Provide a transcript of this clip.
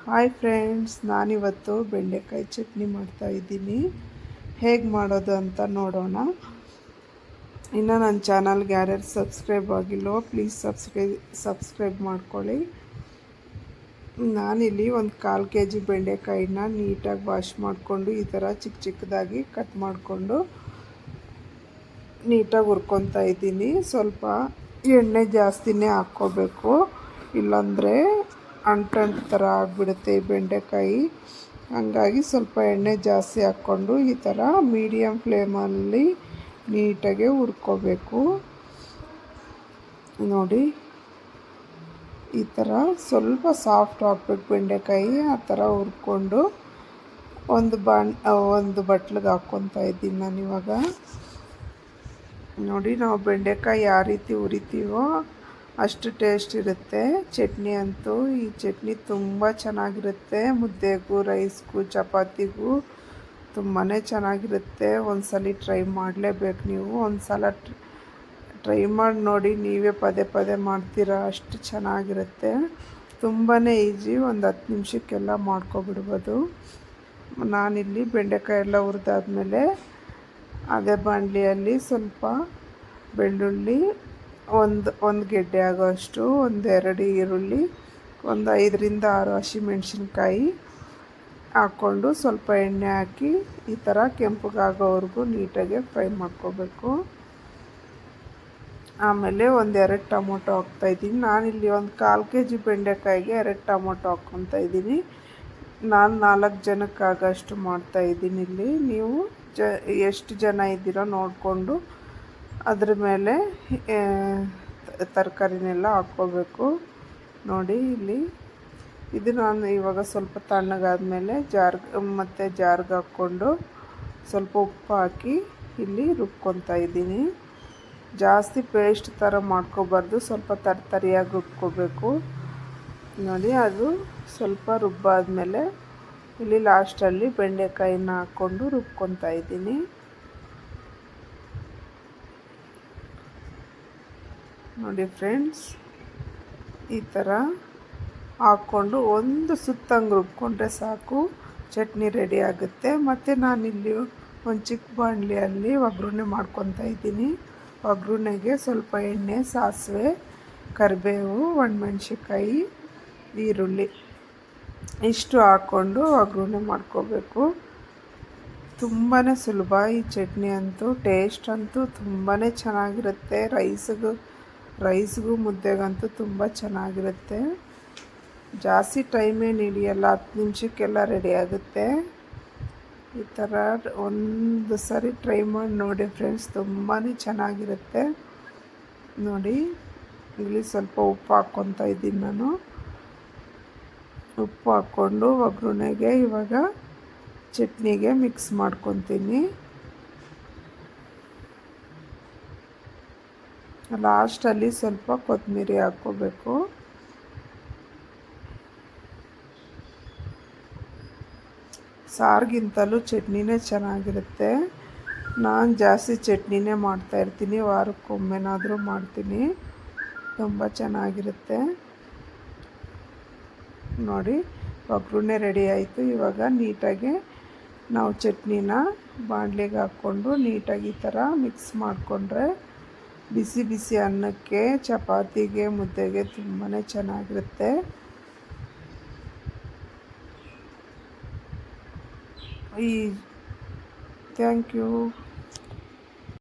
Hi friends, ನಾನಿವತ್ತು ಬೆಂಡೆಕಾಯಿ ಚಟ್ನಿ ಮಾಡ್ತಾಯಿದ್ದೀನಿ. ಹೇಗೆ ಮಾಡೋದು ಅಂತ ನೋಡೋಣ. ಇನ್ನು ನನ್ನ ಚಾನಲ್ಗೆ ಯಾರ್ಯಾರು ಸಬ್ಸ್ಕ್ರೈಬ್ ಆಗಿಲ್ಲೋ ಪ್ಲೀಸ್ ಸಬ್ಸ್ಕ್ರೈಬ್ ಮಾಡ್ಕೊಳ್ಳಿ. ನಾನಿಲ್ಲಿ ಒಂದು 1/4 kg ಬೆಂಡೆಕಾಯಿನ ನೀಟಾಗಿ ವಾಶ್ ಮಾಡಿಕೊಂಡು ಈ ಥರ ಚಿಕ್ಕ ಚಿಕ್ಕದಾಗಿ ಕಟ್ ಮಾಡಿಕೊಂಡು ನೀಟಾಗಿ ಹುರ್ಕೊತಾ ಇದ್ದೀನಿ. ಸ್ವಲ್ಪ ಎಣ್ಣೆ ಜಾಸ್ತಿನೇ ಹಾಕ್ಕೋಬೇಕು, ಇಲ್ಲಾಂದರೆ ಅಂಟು ಥರ ಆಗಿಬಿಡುತ್ತೆ ಈ ಬೆಂಡೆಕಾಯಿ. ಹಂಗಾಗಿ ಸ್ವಲ್ಪ ಎಣ್ಣೆ ಜಾಸ್ತಿ ಹಾಕ್ಕೊಂಡು ಈ ಥರ ಮೀಡಿಯಮ್ ಫ್ಲೇಮಲ್ಲಿ ನೀಟಾಗೆ ಹುರ್ಕೋಬೇಕು. ನೋಡಿ, ಈ ಥರ ಸ್ವಲ್ಪ ಸಾಫ್ಟ್ ಹಾಕ್ಬೇಕು ಬೆಂಡೆಕಾಯಿ. ಆ ಥರ ಹುರ್ಕೊಂಡು ಒಂದು ಬಟ್ಲಿಗೆ ಹಾಕ್ಕೊತಾ ಇದ್ದೀನಿ ನಾನಿವಾಗ. ನೋಡಿ, ನಾವು ಬೆಂಡೆಕಾಯಿ ಯಾವ ರೀತಿ ಹುರಿತೀವೋ ಅಷ್ಟು ಟೇಸ್ಟ್ ಇರುತ್ತೆ ಚಟ್ನಿ ಅಂತೂ. ಈ ಚಟ್ನಿ ತುಂಬ ಚೆನ್ನಾಗಿರುತ್ತೆ, ಮುದ್ದೆಗೂ ರೈಸ್ಗೂ ಚಪಾತಿಗೂ ತುಂಬಾ ಚೆನ್ನಾಗಿರುತ್ತೆ. ಒಂದು ಸಲ ಟ್ರೈ ಮಾಡಲೇಬೇಕು ನೀವು. ಒಂದು ಸಲ ಟ್ರೈ ಮಾಡಿ ನೋಡಿ, ನೀವೇ ಪದೇ ಪದೇ ಮಾಡ್ತೀರಾ, ಅಷ್ಟು ಚೆನ್ನಾಗಿರುತ್ತೆ. ತುಂಬಾ ಈಸಿ, ಒಂದು 10 ನಿಮಿಷಕ್ಕೆಲ್ಲ ಮಾಡ್ಕೊಬಿಡ್ಬೋದು. ನಾನಿಲ್ಲಿ ಬೆಂಡೆಕಾಯಿ ಎಲ್ಲ ಹುರಿದಾದ್ಮೇಲೆ ಅದೇ ಬಾಣಲಿಯಲ್ಲಿ ಸ್ವಲ್ಪ ಬೆಳ್ಳುಳ್ಳಿ, ಒಂದು ಗೆಡ್ಡೆ ಆಗೋಷ್ಟು, 1-2 ಈರುಳ್ಳಿ, ಒಂದು 5ರಿಂದ 6 ಹಸಿಮೆಣ್ಸಿನ್ಕಾಯಿ ಹಾಕ್ಕೊಂಡು ಸ್ವಲ್ಪ ಎಣ್ಣೆ ಹಾಕಿ ಈ ಥರ ಕೆಂಪಗಾಗೋವರೆಗೂ ನೀಟಾಗಿ ಫ್ರೈ ಮಾಡ್ಕೋಬೇಕು. ಆಮೇಲೆ 1-2 ಟೊಮೊಟೊ ಹಾಕ್ತಾಯಿದ್ದೀನಿ. ನಾನಿಲ್ಲಿ ಒಂದು 1/4 kg ಬೆಂಡೆಕಾಯಿಗೆ 2 ಟೊಮೊಟೊ ಹಾಕ್ಕೊತಾ ಇದ್ದೀನಿ. ನಾನು 4 ಜನಕ್ಕಾಗಷ್ಟು ಮಾಡ್ತಾಯಿದ್ದೀನಿ ಇಲ್ಲಿ. ನೀವು ಎಷ್ಟು ಜನ ಇದ್ದೀರೋ ನೋಡಿಕೊಂಡು ಅದ್ರ ಮೇಲೆ ತರಕಾರಿನೆಲ್ಲ ಹಾಕ್ಕೋಬೇಕು. ನೋಡಿ, ಇಲ್ಲಿ ಇದು ನಾನು ಇವಾಗ ಸ್ವಲ್ಪ ತಣ್ಣಗಾದ್ಮೇಲೆ ಜಾರ್ಗೆ ಹಾಕ್ಕೊಂಡು ಸ್ವಲ್ಪ ಉಪ್ಪು ಹಾಕಿ ಇಲ್ಲಿ ರುಬ್ಕೊತಾ ಇದ್ದೀನಿ. ಜಾಸ್ತಿ ಪೇಸ್ಟ್ ಥರ ಮಾಡ್ಕೋಬಾರ್ದು, ಸ್ವಲ್ಪ ತರಿಯಾಗಿ ರುಬ್ಕೋಬೇಕು. ನೋಡಿ, ಅದು ಸ್ವಲ್ಪ ರುಬ್ಬಾದ್ಮೇಲೆ ಇಲ್ಲಿ ಲಾಸ್ಟಲ್ಲಿ ಬೆಂಡೆಕಾಯಿನ ಹಾಕ್ಕೊಂಡು ರುಬ್ಕೊತಾ ಇದ್ದೀನಿ. ನೋಡಿ ಫ್ರೆಂಡ್ಸ್, ಈ ಥರ ಹಾಕ್ಕೊಂಡು ಒಂದು ಸುತ್ತಂಗೆ ರುಬ್ಕೊಂಡ್ರೆ ಸಾಕು, ಚಟ್ನಿ ರೆಡಿ ಆಗುತ್ತೆ. ಮತ್ತು ನಾನಿಲ್ಲಿ ಒಂದು ಚಿಕ್ಕ ಬಾಣಲಿಯಲ್ಲಿ ಒಗ್ಗರಣೆ ಮಾಡ್ಕೊತಾ ಇದ್ದೀನಿ. ಒಗ್ಗರಣೆಗೆ ಸ್ವಲ್ಪ ಎಣ್ಣೆ, ಸಾಸಿವೆ, ಕರಿಬೇವು, ಒಣಮೆಣ್ಸಿನ್ಕಾಯಿ, ಈರುಳ್ಳಿ ಇಷ್ಟು ಹಾಕ್ಕೊಂಡು ಒಗ್ಗರಣೆ ಮಾಡ್ಕೋಬೇಕು. ತುಂಬಾ ಸುಲಭ ಈ ಚಟ್ನಿ ಅಂತೂ. ಟೇಸ್ಟ್ ಅಂತೂ ತುಂಬಾ ಚೆನ್ನಾಗಿರುತ್ತೆ. ರೈಸ್ಗೂ ಮುದ್ದೆಗಂತೂ ತುಂಬ ಚೆನ್ನಾಗಿರುತ್ತೆ. ಜಾಸ್ತಿ ಟೈಮೇನು ಹಿಡಿಯಲ್ಲ, 10 ನಿಮಿಷಕ್ಕೆಲ್ಲ ರೆಡಿ ಆಗುತ್ತೆ. ಈ ಥರ ಒಂದು ಸರಿ ಟ್ರೈ ಮಾಡಿ ನೋಡಿ ಫ್ರೆಂಡ್ಸ್, ತುಂಬಾ ಚೆನ್ನಾಗಿರುತ್ತೆ. ನೋಡಿ, ಇಲ್ಲಿ ಸ್ವಲ್ಪ ಉಪ್ಪು ಹಾಕ್ಕೊತಾ ಇದ್ದೀನಿ ನಾನು. ಉಪ್ಪು ಹಾಕ್ಕೊಂಡು ಒಗ್ಗರಣೆಗೆ ಇವಾಗ ಚಟ್ನಿಗೆ ಮಿಕ್ಸ್ ಮಾಡ್ಕೊತೀನಿ. ಲಾಸ್ಟಲ್ಲಿ ಸ್ವಲ್ಪ ಕೊತ್ತಂಬರಿ ಹಾಕ್ಕೋಬೇಕು. ಸಾರಿಗಿಂತಲೂ ಚಟ್ನಿನೇ ಚೆನ್ನಾಗಿರುತ್ತೆ. ನಾನು ಜಾಸ್ತಿ ಚಟ್ನಿನೇ ಮಾಡ್ತಾಯಿರ್ತೀನಿ, ವಾರಕ್ಕೊಮ್ಮೆನಾದರೂ ಮಾಡ್ತೀನಿ. ತುಂಬ ಚೆನ್ನಾಗಿರುತ್ತೆ. ನೋಡಿ, ಒಗ್ಗರಣೆ ರೆಡಿ ಆಯಿತು. ಇವಾಗ ನೀಟಾಗಿ ನಾವು ಚಟ್ನಿನ ಬಾಣಲೆಗೆ ಹಾಕ್ಕೊಂಡು ನೀಟಾಗಿ ಈ ಥರ ಮಿಕ್ಸ್ ಮಾಡಿಕೊಂಡ್ರೆ ಬಿಸಿ ಬಿಸಿ ಅನ್ನಕ್ಕೆ, ಚಪಾತಿಗೆ, ಮುದ್ದೆಗೆ ತುಂಬಾ ಚೆನ್ನಾಗಿರುತ್ತೆ. Thank you.